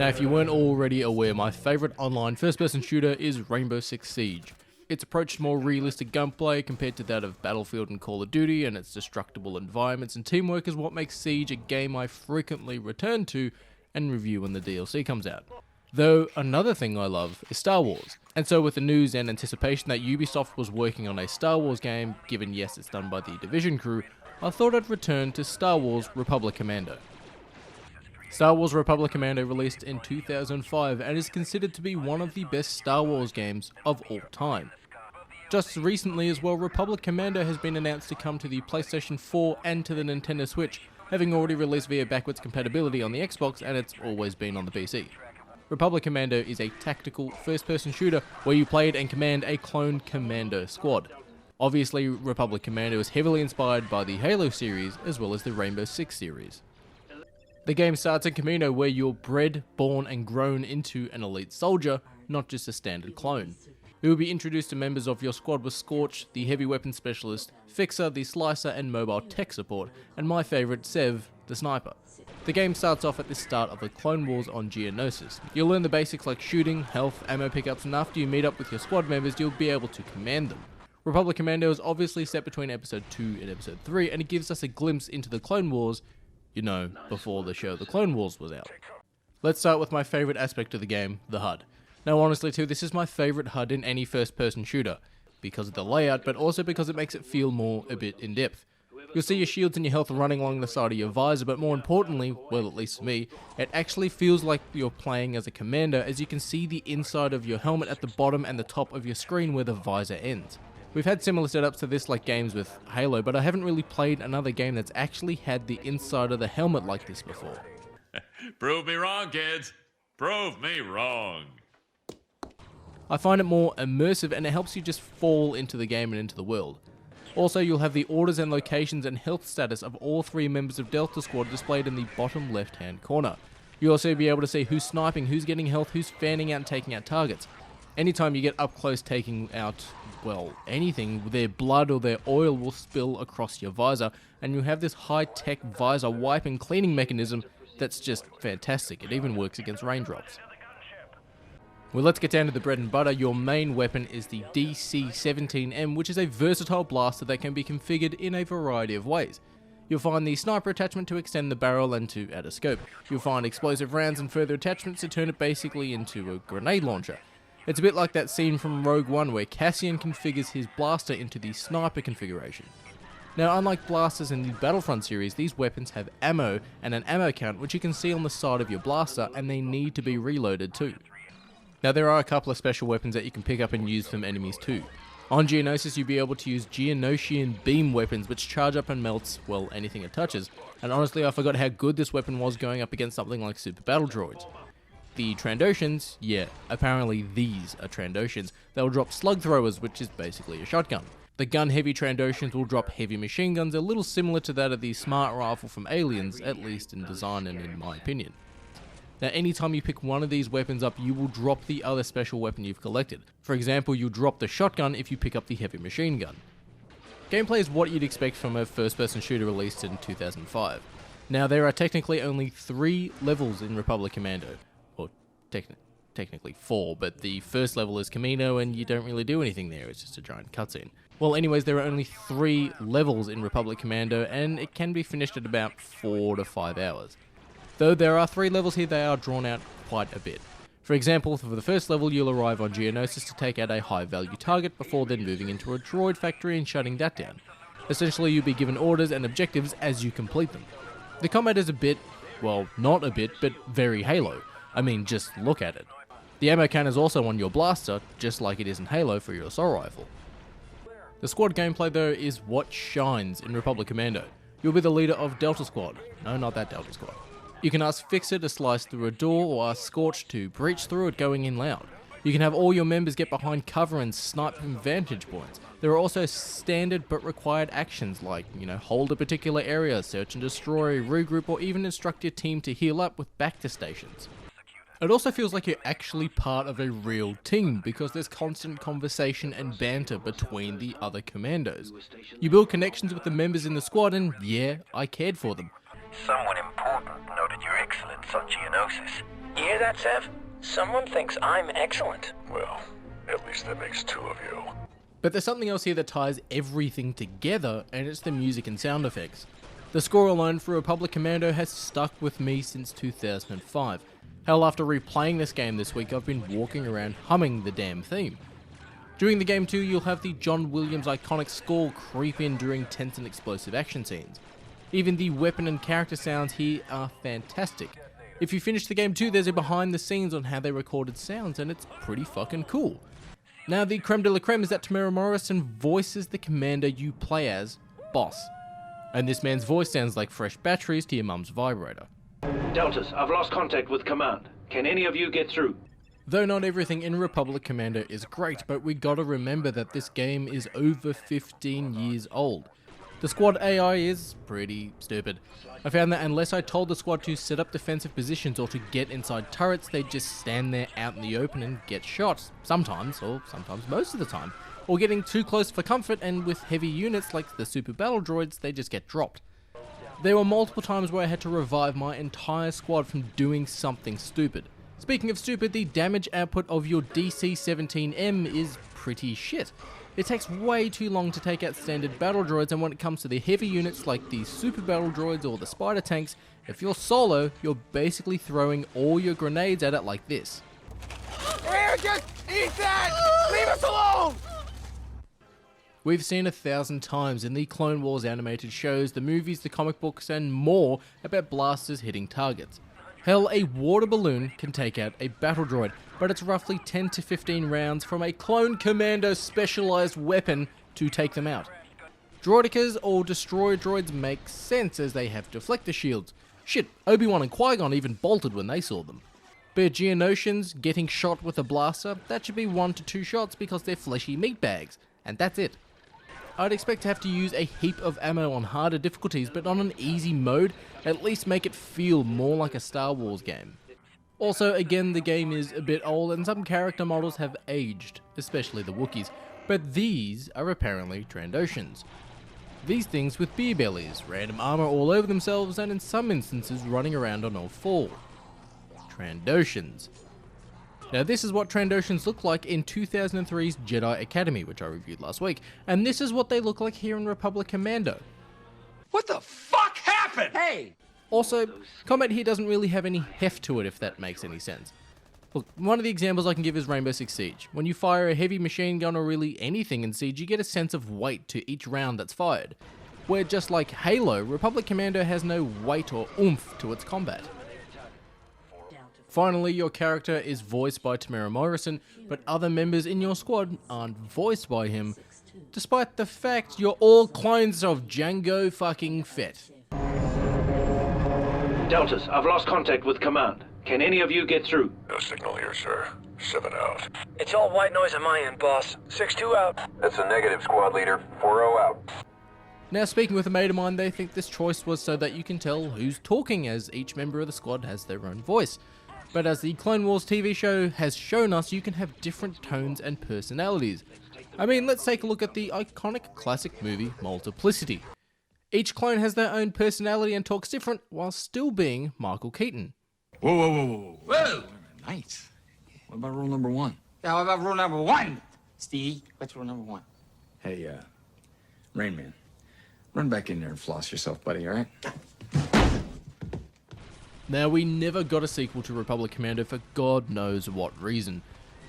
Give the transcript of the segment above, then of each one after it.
Now, if you weren't already aware, my favourite online first-person shooter is Rainbow Six Siege. Its approach to more realistic gunplay compared to that of Battlefield and Call of Duty, and its destructible environments and teamwork is what makes Siege a game I frequently return to and review when the DLC comes out. Though, another thing I love is Star Wars. And so with the news and anticipation that Ubisoft was working on a Star Wars game, given yes it's done by the Division crew, I thought I'd return to Star Wars Republic Commando. Star Wars Republic Commando released in 2005 and is considered to be one of the best Star Wars games of all time. Just recently as well, Republic Commando has been announced to come to the PlayStation 4 and to the Nintendo Switch, having already released via backwards compatibility on the Xbox, and it's always been on the PC. Republic Commando is a tactical first-person shooter where you play it and command a clone commando squad. Obviously, Republic Commando is heavily inspired by the Halo series as well as the Rainbow Six series. The game starts in Commando where you're bred, born and grown into an elite soldier, not just a standard clone. You will be introduced to members of your squad with Scorch, the heavy weapon specialist, Fixer, the slicer and mobile tech support, and my favourite, Sev, the sniper. The game starts off at the start of the Clone Wars on Geonosis. You'll learn the basics like shooting, health, ammo pickups, and after you meet up with your squad members, you'll be able to command them. Republic Commando is obviously set between Episode 2 and Episode 3, and it gives us a glimpse into the Clone Wars, you know, before the show The Clone Wars was out. Let's start with my favourite aspect of the game, the HUD. Now honestly too, this is my favourite HUD in any first-person shooter, because of the layout, but also because it makes it feel more a bit in-depth. You'll see your shields and your health running along the side of your visor, but more importantly, well at least for me, it actually feels like you're playing as a commander, as you can see the inside of your helmet at the bottom and the top of your screen where the visor ends. We've had similar setups to this like games with Halo, but I haven't really played another game that's actually had the inside of the helmet like this before. Prove me wrong, kids. Prove me wrong. I find it more immersive and it helps you just fall into the game and into the world. Also, you'll have the orders and locations and health status of all 3 members of Delta Squad displayed in the bottom left hand corner. You'll also be able to see who's sniping, who's getting health, who's fanning out and taking out targets. Anytime you get up close taking out, well, anything, their blood or their oil will spill across your visor, and you have this high-tech visor wipe and cleaning mechanism that's just fantastic. It even works against raindrops. Well, let's get down to the bread and butter. Your main weapon is the DC-17M, which is a versatile blaster that can be configured in a variety of ways. You'll find the sniper attachment to extend the barrel and to add a scope. You'll find explosive rounds and further attachments to turn it basically into a grenade launcher. It's a bit like that scene from Rogue One where Cassian configures his blaster into the sniper configuration. Now, unlike blasters in the Battlefront series, these weapons have ammo and an ammo count which you can see on the side of your blaster, and they need to be reloaded too. Now, there are a couple of special weapons that you can pick up and use from enemies too. On Geonosis, you'll be able to use Geonosian beam weapons which charge up and melts, well, anything it touches. And honestly, I forgot how good this weapon was going up against something like Super Battle Droids. The Trandoshans, yeah, apparently these are Trandoshans. They'll drop slug throwers, which is basically a shotgun. The gun-heavy Trandoshans will drop heavy machine guns, a little similar to that of the smart rifle from Aliens, at least in design and in my opinion. Now, anytime you pick one of these weapons up, you will drop the other special weapon you've collected. For example, you'll drop the shotgun if you pick up the heavy machine gun. Gameplay is what you'd expect from a first-person shooter released in 2005. Now, there are technically only 3 levels in Republic Commando. Or, technically 4, but the first level is Camino and you don't really do anything there, it's just a giant cutscene. Well, anyways, there are only 3 levels in Republic Commando, and it can be finished at about 4 to 5 hours. Though there are 3 levels here, they are drawn out quite a bit. For example, for the first level, you'll arrive on Geonosis to take out a high-value target before then moving into a droid factory and shutting that down. Essentially, you'll be given orders and objectives as you complete them. The combat is a bit, well, not a bit, but very Halo. I mean, just look at it. The ammo can is also on your blaster, just like it is in Halo for your assault rifle. The squad gameplay, though, is what shines in Republic Commando. You'll be the leader of Delta Squad. No, not that Delta Squad. You can ask Fixer to slice through a door, or ask Scorch to breach through it going in loud. You can have all your members get behind cover and snipe from vantage points. There are also standard but required actions like, hold a particular area, search and destroy, regroup, or even instruct your team to heal up with back to stations. It also feels like you're actually part of a real team, because there's constant conversation and banter between the other commandos. You build connections with the members in the squad, and yeah, I cared for them. Someone important noted your excellence on Geonosis. Yeah, hear that, Sev? Someone thinks I'm excellent. Well, at least that makes two of you. But there's something else here that ties everything together, and it's the music and sound effects. The score alone for Republic Commando has stuck with me since 2005. Hell, after replaying this game this week, I've been walking around humming the damn theme. During the game too, you'll have the John Williams iconic score creep in during tense and explosive action scenes. Even the weapon and character sounds here are fantastic. If you finish the game too, there's a behind the scenes on how they recorded sounds, and it's pretty fucking cool. Now, the creme de la creme is that Tamara Morrison voices the commander you play as, Boss. And this man's voice sounds like fresh batteries to your mum's vibrator. Deltas, I've lost contact with command. Can any of you get through? Though not everything in Republic Commando is great, but we gotta remember that this game is over 15 years old. The squad AI is pretty stupid. I found that unless I told the squad to set up defensive positions or to get inside turrets, they'd just stand there out in the open and get shot, sometimes, or sometimes most of the time, or getting too close for comfort, and with heavy units like the super battle droids, they just get dropped. There were multiple times where I had to revive my entire squad from doing something stupid. Speaking of stupid, the damage output of your DC-17M is pretty shit. It takes way too long to take out standard battle droids, and when it comes to the heavy units like the super battle droids or the spider tanks, if you're solo, you're basically throwing all your grenades at it like this. Here, just eat that! Leave us alone! We've seen 1,000 times in the Clone Wars animated shows, the movies, the comic books, and more about blasters hitting targets. Hell, a water balloon can take out a battle droid, but it's roughly 10 to 15 rounds from a clone commando specialized weapon to take them out. Droidicas or destroyer droids make sense as they have deflector shields. Shit, Obi-Wan and Qui-Gon even bolted when they saw them. But Geonosians getting shot with a blaster, that should be 1 to 2 shots because they're fleshy meat bags, and that's it. I'd expect to have to use a heap of ammo on harder difficulties, but on an easy mode, at least make it feel more like a Star Wars game. Also, again, the game is a bit old and some character models have aged, especially the Wookiees, but these are apparently Trandoshans. These things with beer bellies, random armor all over themselves, and in some instances running around on all four. Trandoshans. Now this is what Trandoshans look like in 2003's Jedi Academy, which I reviewed last week, and this is what they look like here in Republic Commando. What the fuck happened? Hey! Also, combat here doesn't really have any heft to it, if that makes any sense. Look, one of the examples I can give is Rainbow Six Siege. When you fire a heavy machine gun or really anything in Siege, you get a sense of weight to each round that's fired. Where just like Halo, Republic Commando has no weight or oomph to its combat. Finally, your character is voiced by Tamara Morrison, but other members in your squad aren't voiced by him, despite the fact you're all clones of Jango fucking Fett. Deltas, I've lost contact with command. Can any of you get through? No signal here, sir. 7 out. It's all white noise on my end, boss. 6-2 out. That's a negative, squad leader. 4-0 out. Now, speaking with a mate of mine, they think this choice was so that you can tell who's talking, as each member of the squad has their own voice. But as the Clone Wars TV show has shown us, you can have different tones and personalities. I mean, let's take a look at the iconic classic movie Multiplicity. Each clone has their own personality and talks different while still being Michael Keaton. Whoa, whoa, whoa, whoa, whoa. Whoa! Nice. What about rule number 1? Yeah, what about rule number 1? Steve, what's rule number 1? Hey, Rain Man, run back in there and floss yourself, buddy, all right? Now, we never got a sequel to Republic Commando for God knows what reason,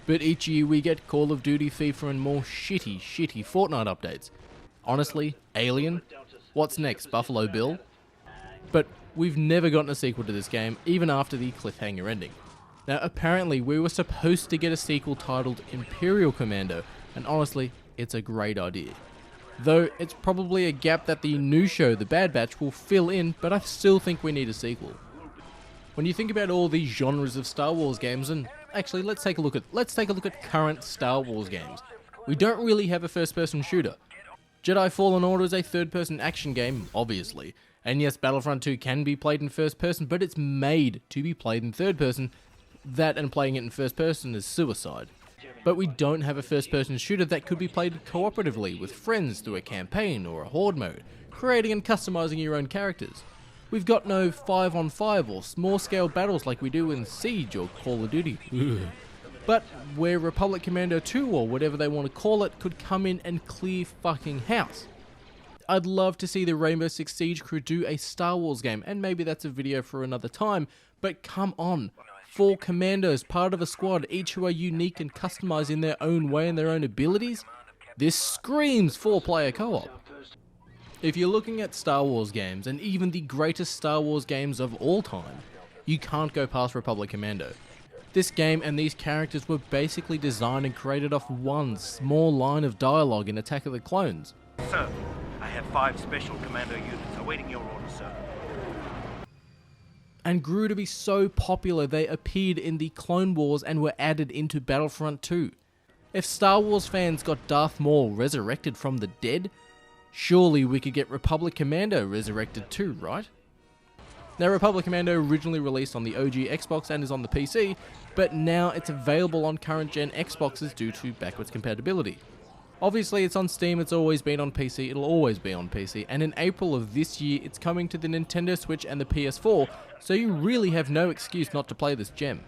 but each year we get Call of Duty, FIFA and more shitty Fortnite updates. Honestly, Alien? What's next, Buffalo Bill? But we've never gotten a sequel to this game, even after the cliffhanger ending. Now, apparently we were supposed to get a sequel titled Imperial Commando, and honestly, it's a great idea. Though it's probably a gap that the new show, The Bad Batch, will fill in, but I still think we need a sequel. When you think about all these genres of Star Wars games, and actually let's take a look at current Star Wars games. We don't really have a first-person shooter. Jedi Fallen Order is a third-person action game, obviously. And yes, Battlefront 2 can be played in first person, but it's made to be played in third person. That and playing it in first person is suicide. But we don't have a first-person shooter that could be played cooperatively with friends through a campaign or a horde mode, creating and customizing your own characters. We've got no 5-on-5 or small scale battles like we do in Siege or Call of Duty. But where Republic Commando 2 or whatever they want to call it could come in and clear fucking house. I'd love to see the Rainbow Six Siege crew do a Star Wars game, and maybe that's a video for another time, but come on. 4 commandos, part of a squad, each who are unique and customized in their own way and their own abilities. This screams 4-player co-op. If you're looking at Star Wars games, and even the greatest Star Wars games of all time, you can't go past Republic Commando. This game and these characters were basically designed and created off one small line of dialogue in Attack of the Clones. Sir, I have 5 special commando units awaiting your order, sir. And grew to be so popular they appeared in the Clone Wars and were added into Battlefront 2. If Star Wars fans got Darth Maul resurrected from the dead, surely we could get Republic Commando resurrected too, right? Now, Republic Commando originally released on the OG Xbox and is on the PC, but now it's available on current gen Xboxes due to backwards compatibility. Obviously it's on Steam, it's always been on PC, it'll always be on PC, and in April of this year it's coming to the Nintendo Switch and the PS4, so you really have no excuse not to play this gem.